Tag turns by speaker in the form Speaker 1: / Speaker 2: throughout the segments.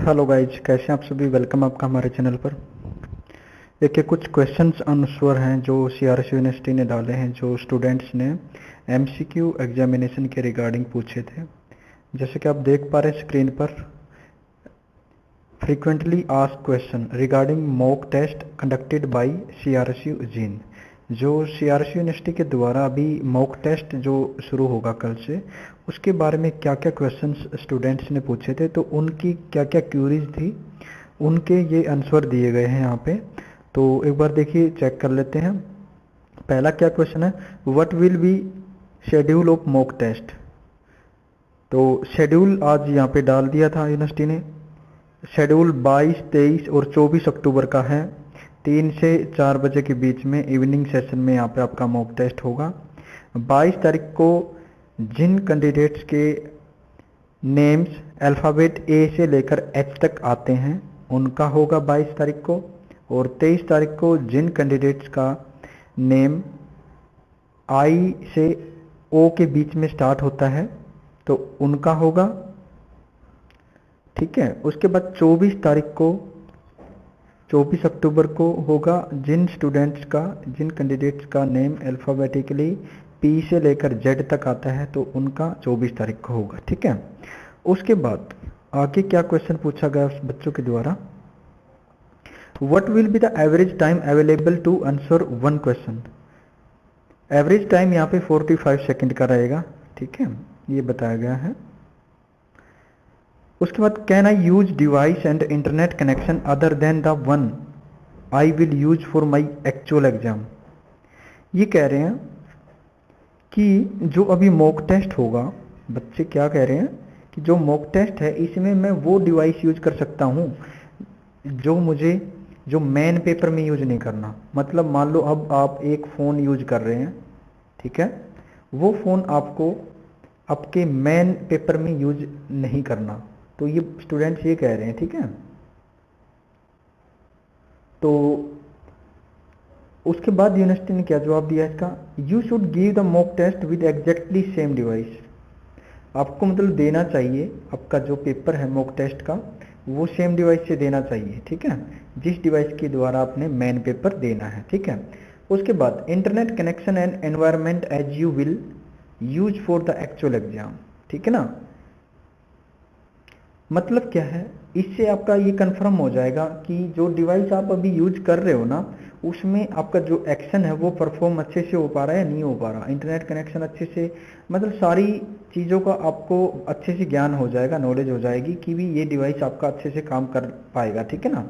Speaker 1: Hello guys, कैसे हैं आप सभी। वेलकम आपका हमारे चैनल पर। देखिए, कुछ क्वेश्चंस आंसर हैं जो सीआरएस यूनिवर्सिटी ने डाले हैं, जो स्टूडेंट्स ने एमसीक्यू एग्जामिनेशन के रिगार्डिंग पूछे थे। जैसे कि आप देख पा रहे हैं स्क्रीन पर, frequently asked question regarding mock test conducted by CRSU Jind. जो सीआरएस यूनिवर्सिटी के द्वारा अभी मॉक टेस्ट जो शुरू होगा कल से, उसके बारे में क्या क्या क्वेश्चंस स्टूडेंट्स ने पूछे थे, तो उनकी क्या क्या क्यूरीज थी, उनके ये आंसर दिए गए हैं यहाँ पे। तो एक बार देखिए, चेक कर लेते हैं। पहला क्या क्वेश्चन है, what will be schedule of mock test. तो शेड्यूल आज यहाँ पे डाल दिया था यूनिवर्सिटी ने। शेड्यूल 22, 23 और 24 अक्टूबर का है। 3 से 4 बजे के बीच में इवनिंग सेशन में यहाँ पे आपका मॉक टेस्ट होगा। 22 तारीख को जिन कैंडिडेट्स के नेम्स अल्फ़ाबेट ए से लेकर एच तक आते हैं उनका होगा 22 तारीख को। और 23 तारीख को जिन कैंडिडेट्स का नेम आई से ओ के बीच में स्टार्ट होता है तो उनका होगा। ठीक है। उसके बाद 24 तारीख को, 24 अक्टूबर को होगा जिन स्टूडेंट्स का, जिन कैंडिडेट्स का नेम अल्फ़ाबेटिकली पी से लेकर जेड तक आता है तो उनका 24 तारीख को होगा। ठीक है। उसके बाद आगे क्या क्वेश्चन पूछा गया बच्चों के द्वारा, what will be the average time available to answer one question. Average time यहाँ पे 45 सेकंड का रहेगा। ठीक है, ये बताया गया है। उसके बाद, can I use device and internet connection other than the one I will use for my actual exam. ये कह रहे हैं कि जो अभी मॉक टेस्ट होगा, बच्चे क्या कह रहे हैं कि जो मॉक टेस्ट है इसमें मैं वो डिवाइस यूज कर सकता हूँ जो मुझे, जो मेन पेपर में यूज नहीं करना। मतलब मान लो अब आप एक फ़ोन यूज कर रहे हैं, ठीक है, वो फ़ोन आपको आपके मेन पेपर में यूज नहीं करना। तो ये स्टूडेंट्स ये कह रहे हैं। ठीक है। तो उसके बाद यूनिवर्सिटी ने क्या जवाब दिया इसका, you should give the mock test with exactly same device. आपको मतलब देना चाहिए, आपका जो पेपर है मॉक टेस्ट का वो सेम डिवाइस से देना चाहिए। ठीक है, जिस डिवाइस के द्वारा आपने मेन पेपर देना है। ठीक है। उसके बाद, internet connection and environment as you will use for the actual exam. ठीक है ना। मतलब क्या है, इससे आपका ये कंफर्म हो जाएगा कि जो डिवाइस आप अभी यूज कर रहे हो ना, उसमें आपका जो एक्शन है वो परफॉर्म अच्छे से हो पा रहा है या नहीं हो पा रहा। इंटरनेट कनेक्शन अच्छे से, मतलब सारी चीज़ों का आपको अच्छे से ज्ञान हो जाएगा, नॉलेज हो जाएगी कि भी ये डिवाइस आपका अच्छे से काम कर पाएगा। ठीक है ना।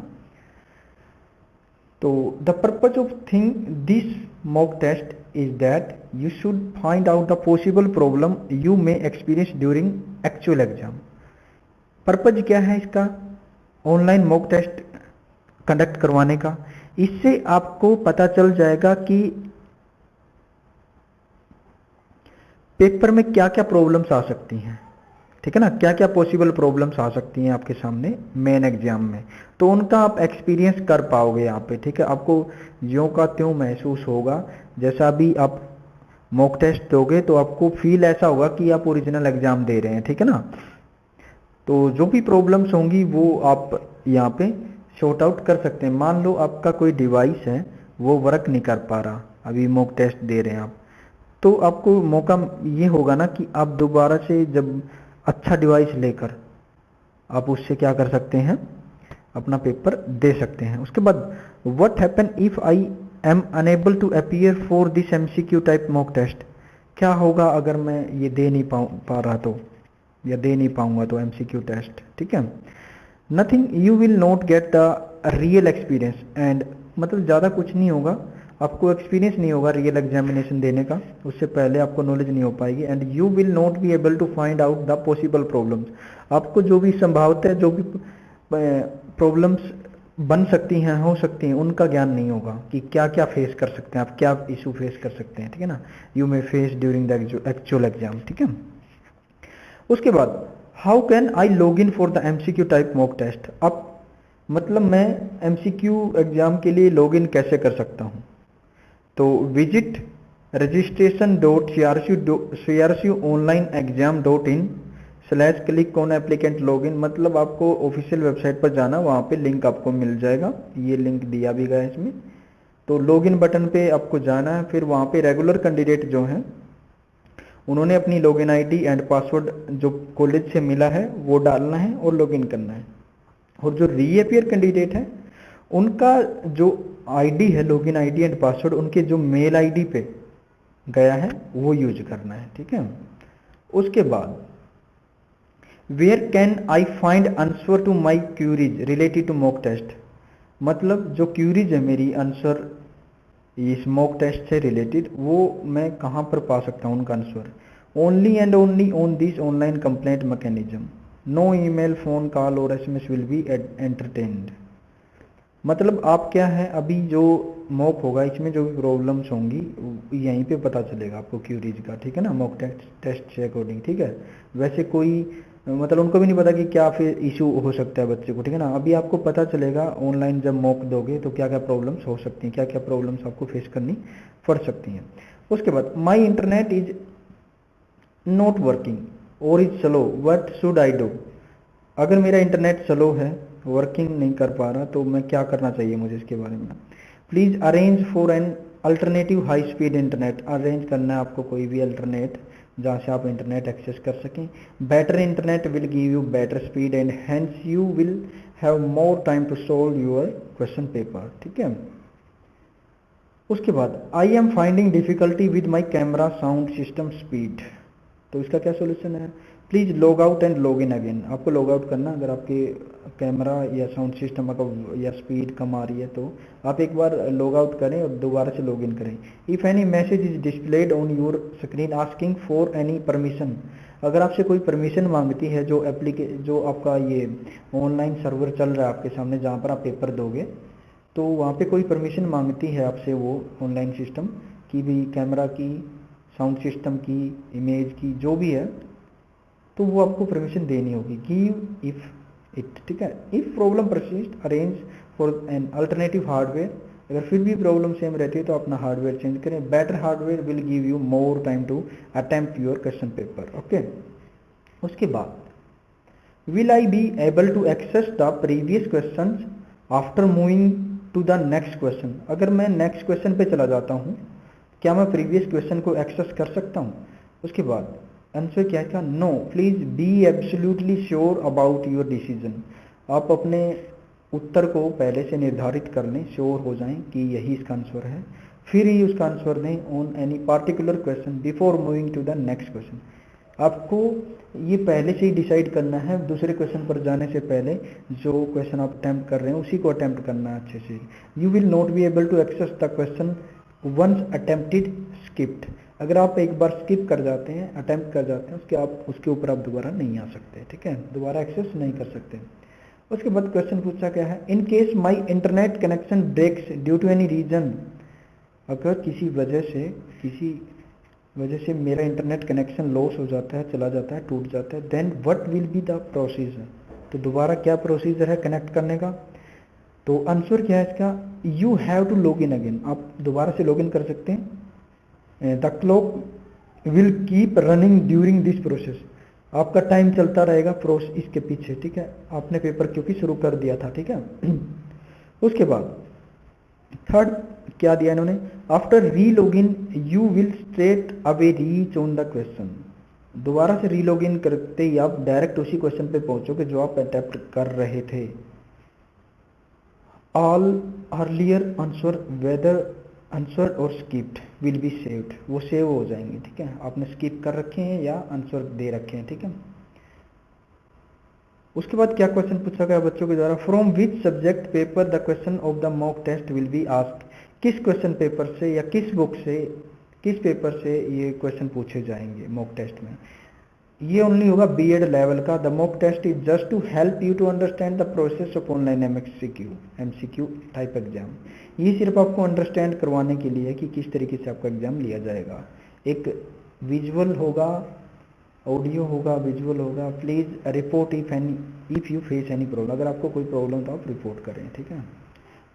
Speaker 1: तो the purpose of thing this mock test is that you should find out the possible problem you may experience during actual exam. Purpose क्या है इसका, ऑनलाइन मॉक टेस्ट कंडक्ट करवाने का। इससे आपको पता चल जाएगा कि पेपर में क्या क्या प्रॉब्लम्स आ सकती हैं। ठीक है ना, क्या क्या पॉसिबल प्रॉब्लम्स आ सकती हैं आपके सामने मेन एग्जाम में, तो उनका आप एक्सपीरियंस कर पाओगे यहाँ पे। ठीक है, आपको ज्यों का त्यों महसूस होगा। जैसा अभी आप मॉक टेस्ट दोगे तो आपको फील ऐसा होगा कि आप ओरिजिनल एग्जाम दे रहे हैं। ठीक है ना। तो जो भी प्रॉब्लम्स होंगी वो आप यहाँ पे शॉर्ट आउट कर सकते हैं। मान लो आपका कोई डिवाइस है वो वर्क नहीं कर पा रहा, अभी मॉक टेस्ट दे रहे हैं आप, तो आपको मौका ये होगा ना कि आप दोबारा से जब अच्छा डिवाइस लेकर आप उससे क्या कर सकते हैं, अपना पेपर दे सकते हैं। उसके बाद, what happen if I am unable to appear for this MCQ type mock test. क्या होगा अगर मैं ये दे नहीं पा रहा तो, या दे नहीं पाऊंगा तो एमसीक्यू टेस्ट। ठीक है। Nothing, you will not get the real experience and, मतलब ज़्यादा कुछ नहीं होगा, आपको एक्सपीरियंस नहीं होगा रियल एग्जामिनेशन देने का, उससे पहले आपको नॉलेज नहीं हो पाएगी। And you will not be able to find out the possible problems. आपको जो भी संभावत है, जो भी प्रॉब्लम्स बन सकती हैं, हो सकती हैं, उनका ज्ञान नहीं होगा कि क्या क्या फेस कर सकते हैं आप, क्या इशू फेस कर सकते हैं। ठीक है ना, you may face during the actual exam. ठीक है। उसके बाद, how can I log in for the MCQ type mock test. अब मतलब मैं एमसीक्यू एग्जाम के लिए लॉग इन कैसे कर सकता हूँ, तो visit registration.crcu online exam.in slash click on applicant login, मतलब आपको ऑफिशियल वेबसाइट पर जाना, वहाँ पे लिंक आपको मिल जाएगा, ये लिंक दिया भी गया है इसमें। तो लॉगिन बटन पे आपको जाना है, फिर वहाँ पे रेगुलर कैंडिडेट जो हैं उन्होंने अपनी लॉगिन आईडी एंड पासवर्ड जो कॉलेज से मिला है वो डालना है और लॉगिन करना है। और जो रीअपियर कैंडिडेट है उनका जो आईडी है, लॉगिन आईडी एंड पासवर्ड, उनके जो मेल आईडी पे गया है वो यूज करना है, ठीक है। उसके बाद where can I find answer to my queries related to mock test, मतलब जो क्यूरीज है मेरी आंसर इस मॉक टेस्ट से रिलेटेड, वो मैं कहाँ पर पा सकता हूँ उनका answer. Only and only on this online complaint mechanism, no email, phone call और एसएमएस विल बी एंटरटेन्ड। मतलब आप क्या है, अभी जो मॉक होगा इसमें जो भी प्रॉब्लम्स होंगी यहीं पे पता चलेगा आपको क्यूरीज का, ठीक है ना, मॉक टेस्ट से अकॉर्डिंग, ठीक है। वैसे कोई मतलब उनको भी नहीं पता कि क्या फिर इशू हो सकता है बच्चे को, ठीक है ना। अभी आपको पता चलेगा ऑनलाइन जब मॉक दोगे तो क्या क्या प्रॉब्लम्स हो सकती हैं, क्या क्या प्रॉब्लम्स आपको फेस करनी पड़ सकती हैं। उसके बाद my internet is not working और is slow, what should I do. अगर मेरा इंटरनेट स्लो है, वर्किंग नहीं कर पा रहा, तो मैं क्या करना चाहिए मुझे इसके बारे में। Please arrange for an alternative high speed internet, arrange करना है आपको कोई भी अल्टरनेट जहाँ से आप इंटरनेट एक्सेस कर सकें। Better internet will give you better speed and hence you will have more time to solve your question paper, ठीक है। उसके बाद I am finding difficulty with my camera sound system speed, तो इसका क्या solution है। Please log out and log in again, आपको log out करना अगर आपके कैमरा या साउंड सिस्टम या स्पीड कम आ रही है, तो आप एक बार लॉग आउट करें और दोबारा से लॉग इन करें। If any message is displayed on your screen asking for any permission, अगर आपसे कोई परमिशन मांगती है जो आपका ये ऑनलाइन सर्वर चल रहा है आपके सामने जहाँ पर आप पेपर दोगे, तो वहाँ पे कोई परमिशन मांगती है आपसे वो ऑनलाइन सिस्टम की भी, कैमरा की, साउंड सिस्टम की, इमेज की, जो भी है, तो वो आपको परमिशन देनी होगी। गिव इफ इट, ठीक है। If problem persist arrange for an alternative hardware, अगर फिर भी प्रॉब्लम सेम रहती है तो अपना हार्डवेयर चेंज करें। Better hardware will give you more time to attempt your question paper, okay. उसके बाद will I be able to access the previous question after moving to the next question, अगर मैं next question पे चला जाता हूँ क्या मैं प्रीवियस क्वेश्चन को एक्सेस कर सकता हूँ। उसके बाद आंसर क्या था, no, please be absolutely sure about your decision, आप अपने उत्तर को पहले से निर्धारित कर लें, श्योर हो जाएं कि यही इसका आंसर है, फिर ही उसका आंसर दें on any particular question before moving to the next question. आपको ये पहले से ही डिसाइड करना है, दूसरे क्वेश्चन पर जाने से पहले जो क्वेश्चन आप अटेम्प्ट कर रहे हैं उसी को अटेम्प्ट करना है अच्छे से। You will not be able to access the question once attempted skipped, अगर आप एक बार स्किप कर जाते हैं, अटेम्प्ट कर जाते हैं, उसके ऊपर आप दोबारा नहीं आ सकते, ठीक है, दोबारा एक्सेस नहीं कर सकते। उसके बाद क्वेश्चन पूछा क्या है, in case my internet connection breaks due to any reason, अगर किसी वजह से मेरा इंटरनेट कनेक्शन लॉस हो जाता है, चला जाता है, टूट जाता है, then what will be the procedure, तो दोबारा क्या प्रोसीजर है कनेक्ट करने का। तो आंसर क्या है इसका, you have to log in again, आप दोबारा से लॉग इन कर सकते हैं। The clock will keep running during this process, आपका टाइम चलता रहेगा प्रोसेस इसके पीछे, ठीक है, आपने पेपर क्योंकि शुरू कर दिया था, ठीक है। उसके बाद थर्ड क्या दिया इन्होंने, आफ्टर री log in you will straight away reach on the question, दोबारा से री लॉग इन करते ही आप डायरेक्ट उसी क्वेश्चन पे पहुंचोगे जो आप अटेम्प्ट कर रहे थे। All earlier answer whether answer और स्किप्ड विल बी सेव्ड, वो सेव हो जाएंगे, ठीक है, आपने स्किप कर रखे हैं या आंसर दे रखे हैं, ठीक है। उसके बाद क्या क्वेश्चन पूछा गया बच्चों के द्वारा, from which subject paper the question of the mock test will be asked, किस क्वेश्चन पेपर से या किस बुक से, किस पेपर से ये क्वेश्चन पूछे जाएंगे मॉक टेस्ट में। ये ओनली होगा बीएड लेवल का। The mock test is just to help you to understand the process of online MCQ type exam, ये सिर्फ आपको अंडरस्टैंड करवाने के लिए है कि किस तरीके से आपका एग्जाम लिया जाएगा। एक विजुअल होगा, ऑडियो होगा, विजुअल होगा। Please report if you face any problem, अगर आपको कोई प्रॉब्लम तो आप रिपोर्ट करें, ठीक है।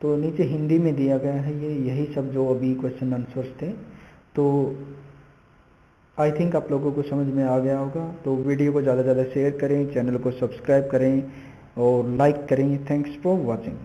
Speaker 1: तो नीचे हिंदी में दिया गया है, ये यही सब जो अभी क्वेश्चन आंसर्स थे। तो आई थिंक आप लोगों को समझ में आ गया होगा। तो वीडियो को ज़्यादा से ज़्यादा शेयर करें, चैनल को सब्सक्राइब करें और लाइक करें। Thanks for watching.